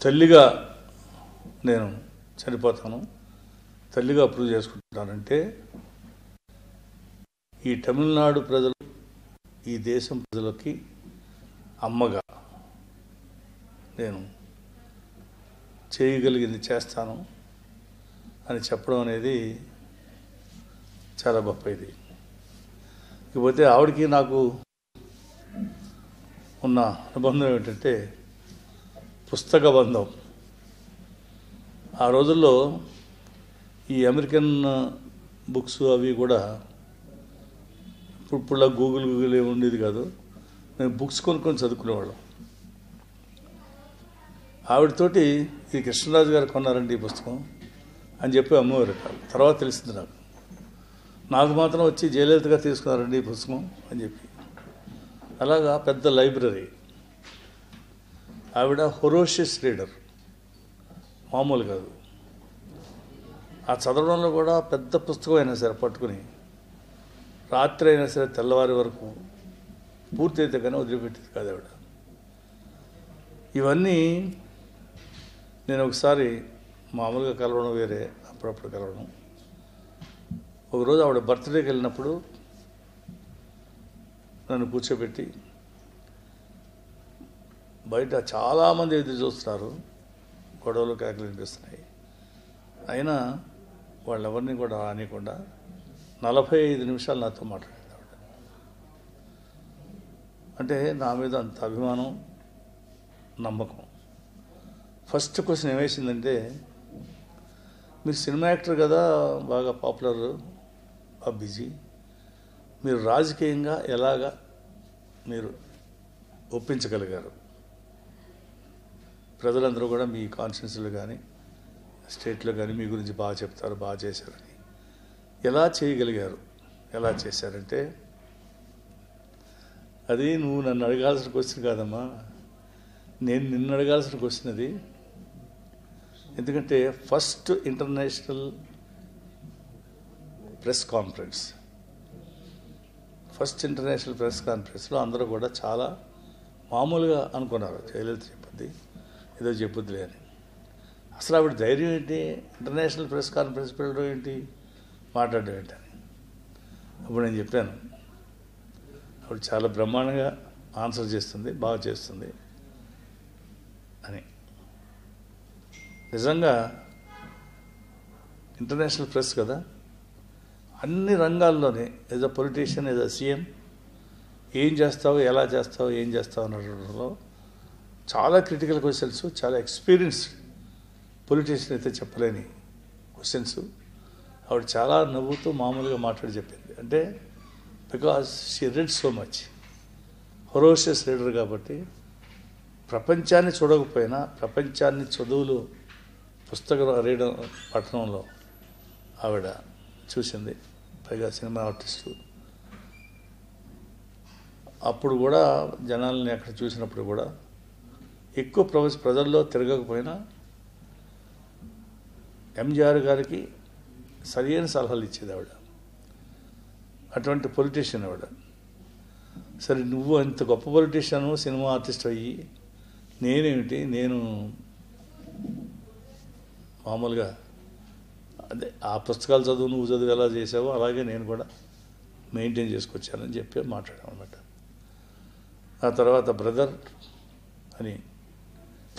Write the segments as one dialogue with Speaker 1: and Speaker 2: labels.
Speaker 1: తల్లిగా నేను చనిపోతాను, తల్లిగా ప్రూవ్ చేసుకుంటానంటే ఈ తమిళనాడు ప్రజలు, ఈ దేశం ప్రజలకి అమ్మగా నేను చేయగలిగింది చేస్తాను అని చెప్పడం అనేది చాలా గొప్ప ఇది. ఇకపోతే ఆవిడకి నాకు ఉన్న అనుబంధం ఏమిటంటే పుస్తక బంధం. ఆ రోజుల్లో ఈ అమెరికన్ బుక్స్ అవి కూడా ఇప్పుడులా గూగుల్ ఏమి ఉండేది కాదు. మేము బుక్స్ కొనుక్కొని చదువుకునేవాళ్ళం. ఆవిడతోటి ఈ కృష్ణరాజు గారు కొన్నారండి ఈ పుస్తకం అని చెప్పి అమ్మవారు కాదు. తర్వాత తెలిసింది నాకు మాత్రం వచ్చి జయలలిత గారు తీసుకున్నారండి ఈ పుస్తకం అని చెప్పి. అలాగా పెద్ద లైబ్రరీ. ఆవిడ హొరోషియస్ రీడర్, మామూలు కాదు. ఆ చదవడంలో కూడా పెద్ద పుస్తకం అయినా సరే పట్టుకుని రాత్రి అయినా సరే తెల్లవారి వరకు పూర్తి అయితే కానీ వదిలిపెట్టేది కాదు ఆవిడ. ఇవన్నీ నేను ఒకసారి మామూలుగా కలవడం వేరే, అప్పుడప్పుడు కలవడం. ఒకరోజు ఆవిడ బర్త్డేకి వెళ్ళినప్పుడు నన్ను కూర్చోబెట్టి, బయట చాలామంది ఎదురు చూస్తున్నారు, గొడవలు కేకలు వినిపిస్తున్నాయి, అయినా వాళ్ళెవరిని కూడా రానియకుండా 45 నిమిషాలు నాతో మాట్లాడింది ఆవిడ. అంటే నా మీద అంత అభిమానం, నమ్మకం. ఫస్ట్ క్వశ్చన్ ఏమేసిందంటే, మీరు సినిమా యాక్టర్ కదా, బాగా పాపులర్, బాగా బిజీ, మీరు రాజకీయంగా ఎలాగా మీరు ఒప్పించగలిగారు? ప్రజలందరూ కూడా మీ కాన్స్టిట్యున్సీలో కానీ స్టేట్లో కానీ మీ గురించి బాగా చెప్తారు, బాగా చేశారని. ఎలా చేయగలిగారు, ఎలా చేశారంటే, అది నువ్వు నన్ను అడగాల్సిన క్వశ్చన్ కాదమ్మా, నేను నిన్ను అడగాల్సిన క్వశ్చన్ అది. ఎందుకంటే ఫస్ట్ ఇంటర్నేషనల్ ప్రెస్ కాన్ఫరెన్స్లో అందరూ కూడా చాలా మామూలుగా అనుకున్నారు, జయలలిత చెప్పుద్ది, ఏదో చెప్పుద్దిలే అని. అసలు ఆవిడ ధైర్యం ఏంటి, ఇంటర్నేషనల్ ప్రెస్ కాన్ఫరెన్స్ పెట్టడం ఏంటి, మాట్లాడడం ఏంటని. అప్పుడు నేను చెప్పాను, ఆవిడ చాలా బ్రహ్మాండంగా ఆన్సర్ చేస్తుంది, బాగా చేస్తుంది అని. నిజంగా ఇంటర్నేషనల్ ప్రెస్ కదా, అన్ని రంగాల్లోనే as a politician, as a CM ఏం చేస్తావు, ఎలా చేస్తావు, ఏం చేస్తావు అనడంలో చాలా క్రిటికల్ క్వశ్చన్స్, చాలా ఎక్స్పీరియన్స్డ్ పొలిటీషియన్ అయితే చెప్పలేని క్వశ్చన్స్ ఆవిడ చాలా నవ్వుతూ మామూలుగా మాట్లాడి చెప్పింది. అంటే because she read so much, voracious reader కాబట్టి ప్రపంచాన్ని చూడకపోయినా ప్రపంచాన్ని చదువులు పుస్తకం రీడర్ పట్టణంలో ఆవిడ చూసింది. పైగా సినిమా ఆర్టిస్టు. అప్పుడు కూడా జనాలని అక్కడ చూసినప్పుడు కూడా ఎక్కువ ప్రజల్లో తిరగకపోయినా ఎంజీఆర్ గారికి సరైన సలహాలు ఇచ్చేది ఆవిడ. అటువంటి పొలిటీషియన్ ఆవిడ. సరే నువ్వు అంత గొప్ప పొలిటీషియను, సినిమా ఆర్టిస్ట్ అయ్యి నేనేమిటి, నేను మామూలుగా అదే ఆ పుస్తకాలు చదువు, నువ్వు చదువు ఎలా చేసావో అలాగే నేను కూడా మెయింటైన్ చేసుకొచ్చానని చెప్పి మాట్లాడామన్నమాట. ఆ తర్వాత బ్రదర్ అని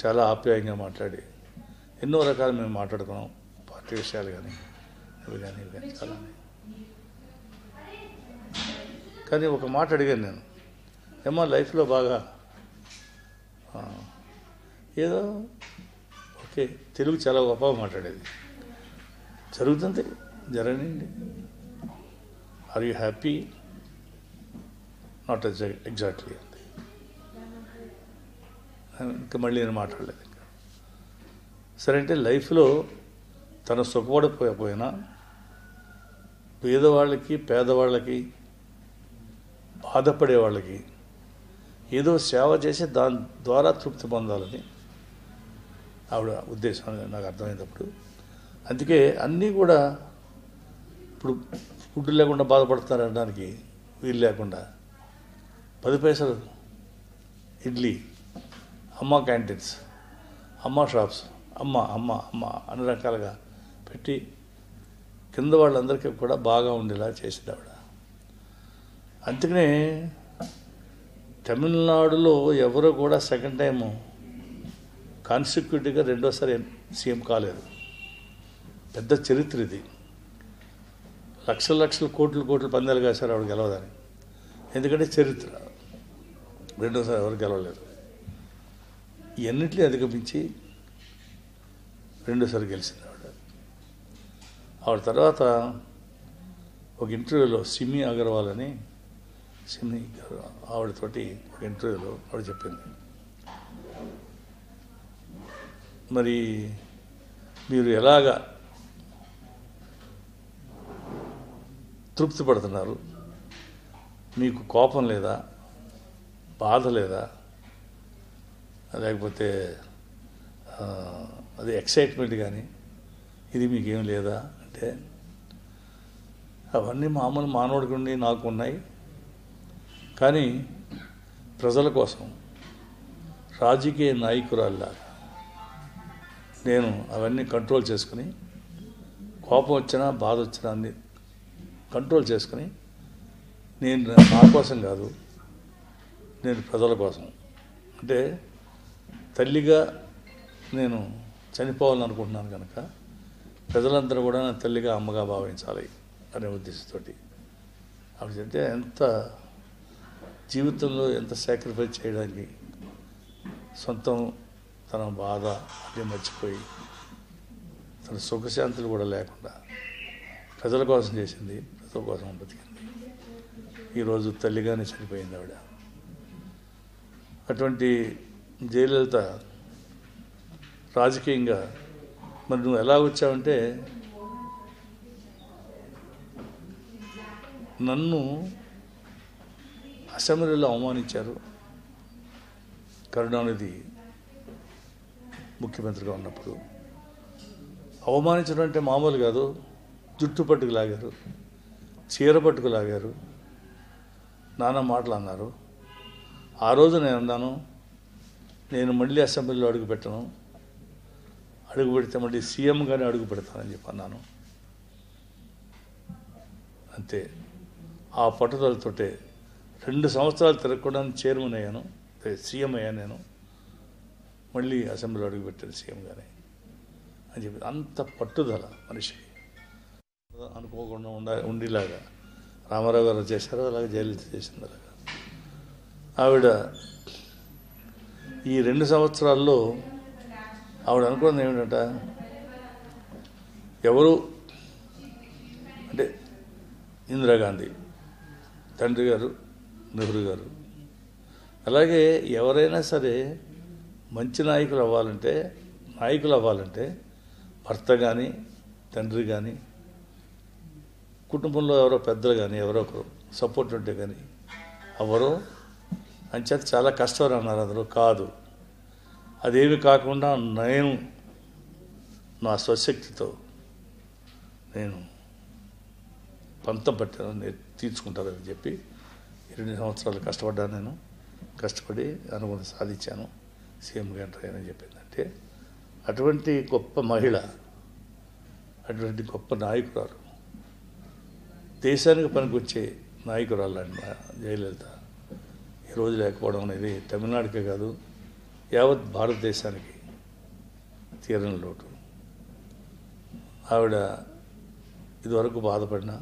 Speaker 1: చాలా ఆప్యాయంగా మాట్లాడి ఎన్నో రకాలు మేము మాట్లాడుకున్నాం, పార్టీ విషయాలు కానీ ఇవి కానీ చాలా. కానీ ఒక మాట అడిగాను నేను, ఏమో లైఫ్లో బాగా ఏదో ఓకే, తెలుగు చాలా గొప్పగా మాట్లాడేది, జరుగుతుంది, జరగనండి, are you happy, not exactly అంతే. ఇంకా మళ్ళీ నేను మాట్లాడలేదు. ఇంకా సరే అంటే లైఫ్లో తను సుఖపడిపోయినా పేదవాళ్ళకి, పేదవాళ్ళకి, బాధపడే వాళ్ళకి ఏదో సేవ చేసి దాని ద్వారా తృప్తి పొందాలని ఆవిడ ఉద్దేశం నాకు అర్థమైనప్పుడు. అందుకే అన్నీ కూడా ఇప్పుడు ఫుడ్ లేకుండా బాధపడుతున్నారు అనడానికి వీలు లేకుండా 10 పైసలు ఇడ్లీ, అమ్మ క్యాంటీన్స్, అమ్మ షాప్స్, అమ్మ అమ్మ అమ్మ అన్ని రకాలుగా పెట్టి కింద వాళ్ళందరికీ కూడా బాగా ఉండేలా చేసింది ఆవిడ. అందుకనే తమిళనాడులో ఎవరు కూడా సెకండ్ టైము కాన్స్టిట్యూటివ్గా రెండోసారి సీఎం కాలేదు. పెద్ద చరిత్ర ఇది. లక్షల లక్షల కోట్లు పందాలు కాశారు ఆవిడ గెలవదని. ఎందుకంటే చరిత్ర, రెండోసారి ఎవరు గెలవలేదు. ఇవన్నిటిని అధిగమించి రెండోసారి గెలిచింది ఆవిడ తర్వాత ఒక ఇంటర్వ్యూలో సిమి అగర్వాల్ అని ఆవిడతోటి ఒక ఇంటర్వ్యూలో ఆవిడ చెప్పింది, మరి మీరు ఎలాగా తృప్తి పడుతున్నారు, మీకు కోపం లేదా, బాధ లేదా, లేకపోతే అది ఎక్సైట్మెంట్ కానీ ఇది మీకేం లేదా అంటే, అవన్నీ మామూలు మానవుడికి ఉండి నాకు ఉన్నాయి, కానీ ప్రజల కోసం రాజకీయ నాయకురాల్లాగా నేను అవన్నీ కంట్రోల్ చేసుకుని, కోపం వచ్చినా బాధ వచ్చినా అన్ని కంట్రోల్ చేసుకుని, నేను నా కోసం కాదు, నేను ప్రజల కోసం, అంటే తల్లిగా నేను చనిపోవాలనుకుంటున్నాను కనుక ప్రజలందరూ కూడా నా తల్లిగా అమ్మగా భావించాలి అనే ఉద్దేశంతో ఆవిడ చెప్తే ఎంత జీవితంలో ఎంత సాక్రిఫైస్ చేయడానికి సొంతం తన బాధ అన్నీ మర్చిపోయి తన సుఖశాంతులు కూడా లేకుండా ప్రజల కోసం చేసింది, ప్రజల కోసం బతికింది. ఈరోజు తల్లిగానే చనిపోయింది ఆవిడ. అటువంటి జయలలిత రాజకీయంగా మరి నువ్వు ఎలా వచ్చావంటే, నన్ను అసెంబ్లీలో అవమానించారు కరుణానిధి ముఖ్యమంత్రిగా ఉన్నప్పుడు. అవమానించడం అంటే మామూలు కాదు, జుట్టు పట్టుకు లాగారు, చీర పట్టుకు లాగారు, నానా మాటలు అన్నారు. ఆ రోజు నేను అన్నాను, నేను మళ్ళీ అసెంబ్లీలో అడుగు పెట్టను, అడుగు పెడితే మళ్ళీ సీఎంగానే అడుగు పెడతానని చెప్పి అన్నాను. అంతే, ఆ పట్టుదలతోటే 2 సంవత్సరాలు తిరగకుండా చైర్మన్ అయ్యాను, సీఎం అయ్యాను. నేను మళ్ళీ అసెంబ్లీలో అడుగు పెట్టాను సీఎంగానే అని చెప్పి. అంత పట్టుదల మనిషికి. అనుకోకుండా ఉండేలాగా రామారావు గారు చేశారు, అలాగే జయలలిత చేసింది. అలాగా ఆవిడ ఈ 2 సంవత్సరాల్లో ఆవిడ అనుకున్నది ఏమిటంట, ఎవరు అంటే ఇందిరాగాంధీ తండ్రి గారు, నెహ్రూ గారు, అలాగే ఎవరైనా సరే మంచి నాయకులు అవ్వాలంటే భర్త కానీ, తండ్రి కానీ, కుటుంబంలో ఎవరో పెద్దలు కానీ, ఎవరో ఒకరు సపోర్ట్ ఉంటే కానీ అవ్వరు. అంచేత చాలా కష్టం అన్నారు అందరూ. కాదు, అదేమి కాకుండా నేను నా స్వశక్తితో నేను పంతం పట్టాను, నేను తీర్చుకుంటానని చెప్పి 2 సంవత్సరాలు కష్టపడ్డాను. నేను కష్టపడి అనుకుని సాధించాను, సీఎంగా ఎంటర్ అయ్యానని చెప్పిందంటే, అటువంటి గొప్ప మహిళ, అటువంటి గొప్ప నాయకురాలు, దేశానికి పనికొచ్చే నాయకురాలు అండి జయలలిత ఈరోజు లేకపోవడం అనేది తమిళనాడుకే కాదు, యావత్ భారతదేశానికి తీరని లోటు. ఆవిడ ఇదివరకు బాధపడినా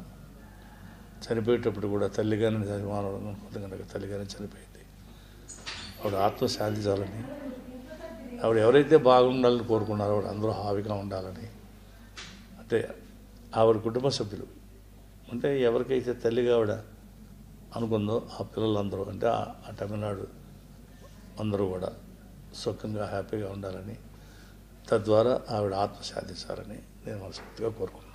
Speaker 1: చనిపోయేటప్పుడు కూడా తల్లిగానే కనుక తల్లిగానే చనిపోయింది. ఆవిడ ఆత్మ శాంతించాలని, ఆవిడ ఎవరైతే బాగుండాలని కోరుకున్నారో ఆవిడ అందరూ హాయిగా ఉండాలని, అంటే ఆవిడ కుటుంబ సభ్యులు అంటే ఎవరికైతే తల్లిగా ఆవిడ అనుకుందో ఆ పిల్లలందరూ, అంటే ఆ తమిళనాడు అందరూ కూడా సుఖంగా హ్యాపీగా ఉండాలని, తద్వారా ఆవిడ ఆత్మ శాంతించాలని నేను మనస్ఫూర్తిగా కోరుకుంటున్నాను.